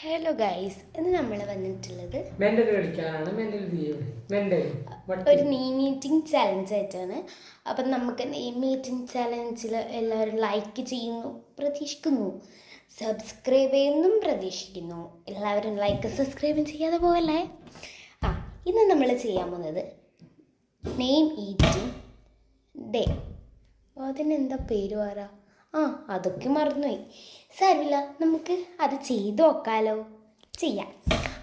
Hello guys, ഇന്ന് നമ്മൾ വന്നിട്ടുള്ളത് ഒരു നെയിം മീറ്റിംഗ് ചലഞ്ച് ആയിട്ടാണ്. അപ്പം നമുക്ക് നെയിം മീറ്റിംഗ് ചലഞ്ചിൽ എല്ലാവരും ലൈക്ക് ചെയ്യുന്നു പ്രതീക്ഷിക്കുന്നു, സബ്സ്ക്രൈബ് ചെയ്യുന്നും പ്രതീക്ഷിക്കുന്നു. എല്ലാവരും ലൈക്ക് സബ്സ്ക്രൈബും ചെയ്യാതെ പോകല്ലേ. ഇന്ന് നമ്മൾ ചെയ്യാൻ പോകുന്നത് നെയിം ഈറ്റിംഗ് ഡേ. അതിനെന്താ പേര് പറ? അതൊക്കെ മറന്നുപോയി. സാരമില്ല, നമുക്ക് അത് ചെയ്ത് നോക്കാലോ. ചെയ്യാം.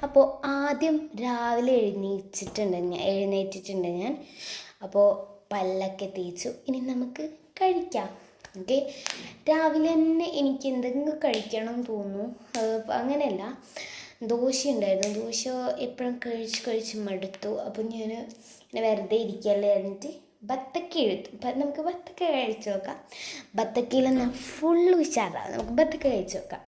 അപ്പോൾ ആദ്യം രാവിലെ എഴുന്നേറ്റിട്ടുണ്ട് ഞാൻ. അപ്പോൾ പല്ലൊക്കെ തേച്ചു. ഇനി നമുക്ക് കഴിക്കാം. ഓക്കെ, രാവിലെ തന്നെ എനിക്ക് എന്തെങ്കിലും കഴിക്കണം എന്ന് തോന്നുന്നു. അങ്ങനെയല്ല, ദോശ ഉണ്ടായിരുന്നു. ദോശ എപ്പോഴും കഴിച്ച് മടുത്തു. അപ്പോൾ ഞാൻ ഇങ്ങനെ വെറുതെ ഇരിക്കല്ലേ എന്നിട്ട് ബത്തക്ക എടുത്തു. നമുക്ക് ബത്തക്ക കഴിച്ച് നോക്കാം. ബത്തക്കയിൽ ഞാൻ ഫുള്ള് ഉഷാറാണ്. നമുക്ക് ബത്തക്ക കഴിച്ച് നോക്കാം.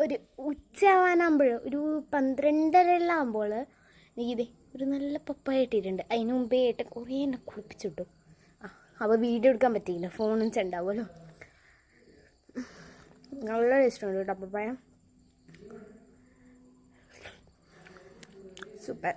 ഒരു ഉച്ചയാവാനാകുമ്പോൾ, ഒരു 12:30 ആകുമ്പോൾ എനിക്കിതേ ഒരു നല്ല പപ്പായ ഇട്ടിട്ടുണ്ട്. അതിന് മുമ്പേ ഏട്ടൻ കുറേ എന്നെ കുളിപ്പിച്ചിട്ടു. അപ്പോൾ വീഡിയോ എടുക്കാൻ പറ്റിയില്ല, ഫോണും ചെണ്ടാവുമല്ലോ. നല്ല ടേസ്റ്റുണ്ട് കേട്ടോ പപ്പായ, സൂപ്പർ.